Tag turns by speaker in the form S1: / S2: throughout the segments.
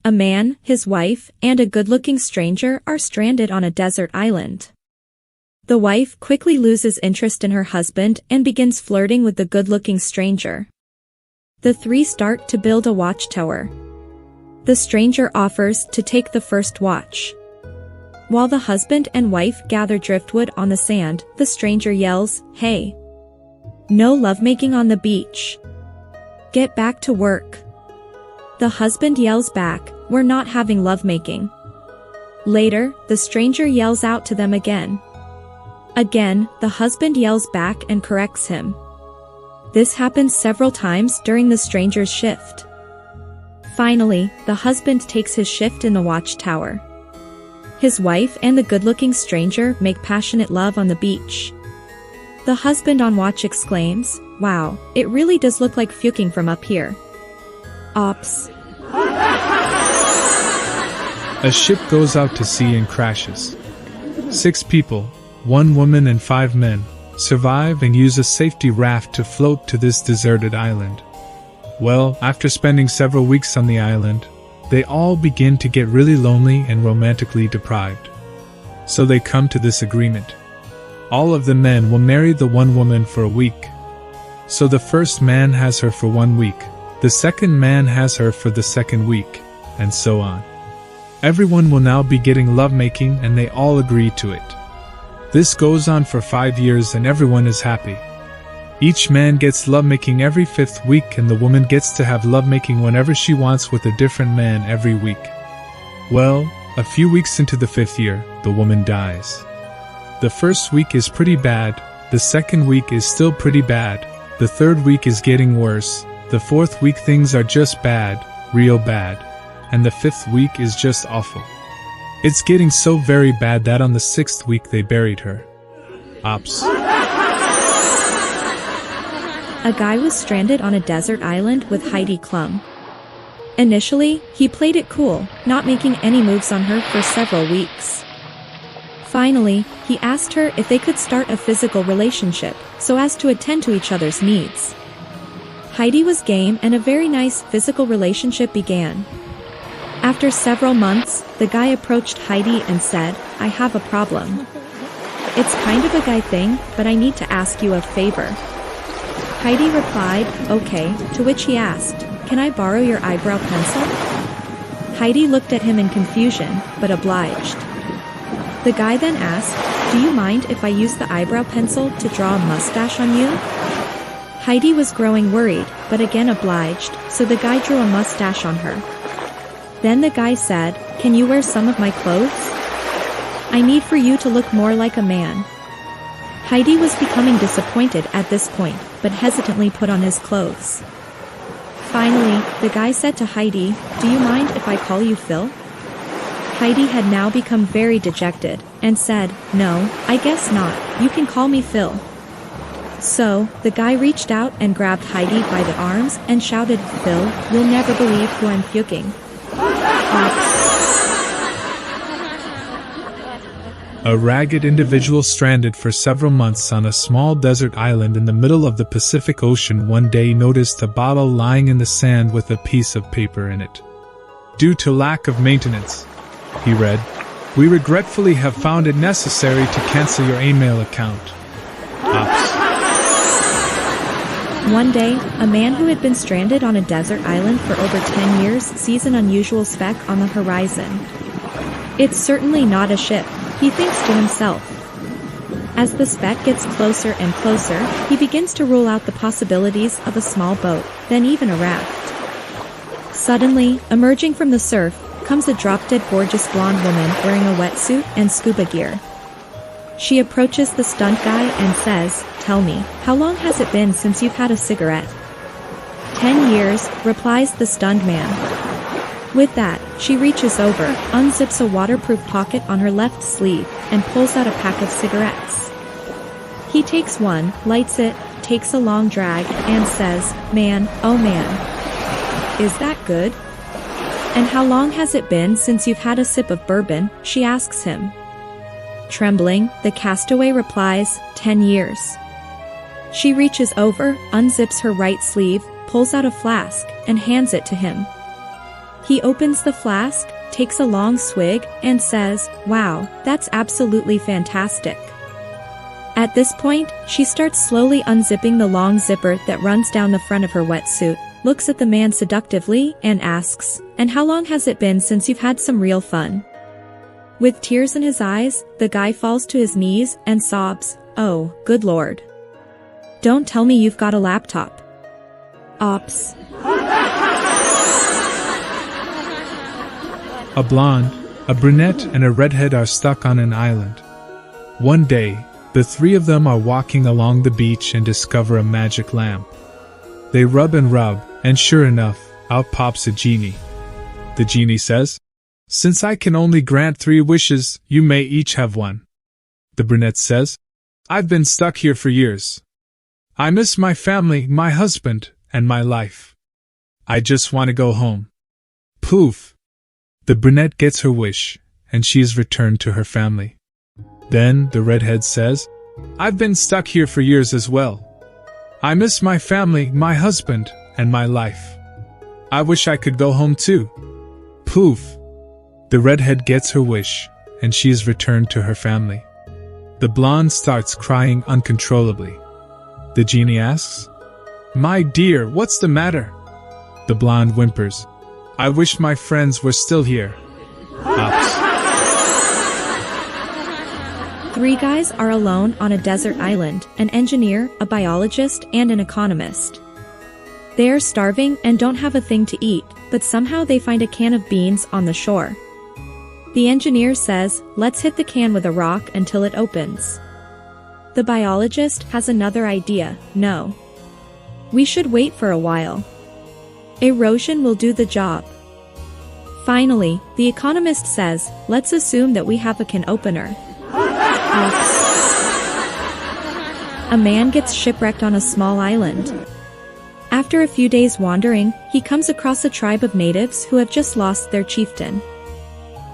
S1: A man, his wife, and a good-looking stranger are stranded on a desert island. The wife quickly loses interest in her husband and begins flirting with the good-looking stranger. The three start to build a watchtower. The stranger offers to take the first watch. While the husband and wife gather driftwood on the sand, the stranger yells, "Hey! No lovemaking on the beach. Get back to work." The husband yells back, "We're not having lovemaking." Later, the stranger yells out to them again. Again, the husband yells back and corrects him. This happens several times during the stranger's shift. Finally, the husband takes his shift in the watchtower. His wife and the good-looking stranger make passionate love on the beach. The husband on watch exclaims, "Wow, it really does look like fucking from up here." Ops.
S2: A ship goes out to sea and crashes. 6 people, 1 woman and 5 men, survive and use a safety raft to float to this deserted island. Well, after spending several weeks on the island, they all begin to get really lonely and romantically deprived. So they come to this agreement. All of the men will marry the one woman for a week. So the first man has her for 1 week, the second man has her for the second week, and so on. Everyone will now be getting lovemaking and they all agree to it. This goes on for 5 years and everyone is happy. Each man gets lovemaking every 5th week and the woman gets to have lovemaking whenever she wants with a different man every week. Well, a few weeks into the 5th year, the woman dies. The first week is pretty bad, the second week is still pretty bad, the third week is getting worse, the 4th week things are just bad, real bad, and the 5th week is just awful. It's getting so very bad that on the 6th week they buried her. Ops.
S1: A guy was stranded on a desert island with Heidi Klum. Initially, he played it cool, not making any moves on her for several weeks. Finally, he asked her if they could start a physical relationship, so as to attend to each other's needs. Heidi was game and a very nice physical relationship began. After several months, the guy approached Heidi and said, "I have a problem. It's kind of a guy thing, but I need to ask you a favor." Heidi replied, "Okay," to which he asked, "Can I borrow your eyebrow pencil?" Heidi looked at him in confusion, but obliged. The guy then asked, "Do you mind if I use the eyebrow pencil to draw a mustache on you?" Heidi was growing worried, but again obliged, so the guy drew a mustache on her. Then the guy said, "Can you wear some of my clothes? I need for you to look more like a man." Heidi was becoming disappointed at this point, but hesitantly put on his clothes. Finally, the guy said to Heidi, "Do you mind if I call you Phil?" Heidi had now become very dejected, and said, "No, I guess not, you can call me Phil." So, the guy reached out and grabbed Heidi by the arms and shouted, "Phil, you'll never believe who I'm fucking."
S2: A ragged individual stranded for several months on a small desert island in the middle of the Pacific Ocean one day noticed a bottle lying in the sand with a piece of paper in it. "Due to lack of maintenance," he read, "we regretfully have found it necessary to cancel your email account." Ops.
S1: One day, a man who had been stranded on a desert island for over 10 years sees an unusual speck on the horizon. "It's certainly not a ship," he thinks to himself. As the speck gets closer and closer, he begins to rule out the possibilities of a small boat, then even a raft. Suddenly, emerging from the surf, comes a drop-dead gorgeous blonde woman wearing a wetsuit and scuba gear. She approaches the stunt guy and says, "Tell me, how long has it been since you've had a cigarette?" 10 years, replies the stunned man. With that, she reaches over, unzips a waterproof pocket on her left sleeve, and pulls out a pack of cigarettes. He takes one, lights it, takes a long drag, and says, "Man, oh man. Is that good?" "And how long has it been since you've had a sip of bourbon?" she asks him. Trembling, the castaway replies, 10 years. She reaches over, unzips her right sleeve, pulls out a flask, and hands it to him. He opens the flask, takes a long swig, and says, "Wow, that's absolutely fantastic." At this point, she starts slowly unzipping the long zipper that runs down the front of her wetsuit, looks at the man seductively, and asks, "And how long has it been since you've had some real fun?" With tears in his eyes, the guy falls to his knees and sobs, "Oh, good lord. Don't tell me you've got a laptop." Ops.
S2: A blonde, a brunette, and a redhead are stuck on an island. One day, the three of them are walking along the beach and discover a magic lamp. They rub, and sure enough, out pops a genie. The genie says, "Since I can only grant 3 wishes, you may each have one." The brunette says, "I've been stuck here for years. I miss my family, my husband, and my life. I just want to go home." Poof! The brunette gets her wish, and she is returned to her family. Then the redhead says, "I've been stuck here for years as well. I miss my family, my husband, and my life. I wish I could go home too." Poof! The redhead gets her wish, and she is returned to her family. The blonde starts crying uncontrollably. The genie asks, "My dear, what's the matter?" The blonde whimpers, "I wish my friends were still here." Ops.
S1: 3 guys are alone on a desert island, an engineer, a biologist, and an economist. They are starving and don't have a thing to eat, but somehow they find a can of beans on the shore. The engineer says, "Let's hit the can with a rock until it opens." The biologist has another idea. "No. We should wait for a while. Erosion will do the job." Finally, the economist says, "Let's assume that we have a can opener." Ops. A man gets shipwrecked on a small island. After a few days wandering, he comes across a tribe of natives who have just lost their chieftain.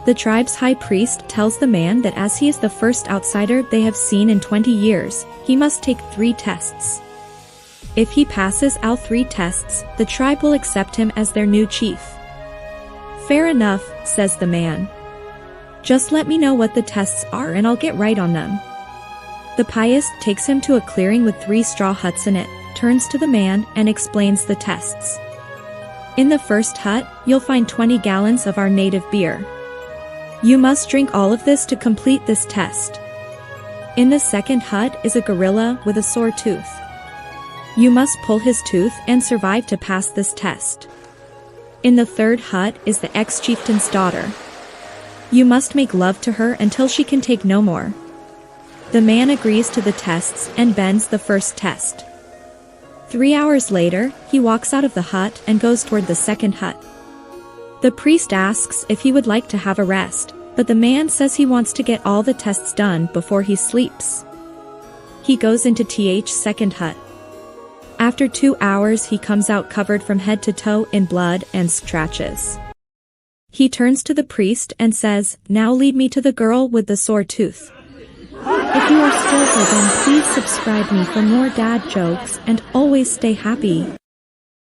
S1: The tribe's high priest tells the man that as he is the first outsider they have seen in 20 years, he must take 3 tests. If he passes all 3 tests, the tribe will accept him as their new chief. "Fair enough," says the man. "Just let me know what the tests are and I'll get right on them." The pious takes him to a clearing with 3 straw huts in it, turns to the man, and explains the tests. "In the first hut, you'll find 20 gallons of our native beer. You must drink all of this to complete this test. In the second hut is a gorilla with a sore tooth. You must pull his tooth and survive to pass this test. In the third hut is the ex-chieftain's daughter. You must make love to her until she can take no more." The man agrees to the tests and bends the first test. 3 hours later, he walks out of the hut and goes toward the second hut. The priest asks if he would like to have a rest, but the man says he wants to get all the tests done before he sleeps. He goes into TH's second hut. After 2 hours he comes out covered from head to toe in blood and scratches. He turns to the priest and says, "Now lead me to the girl with the sore tooth." If you are still here, then please subscribe me for more dad jokes and always stay happy.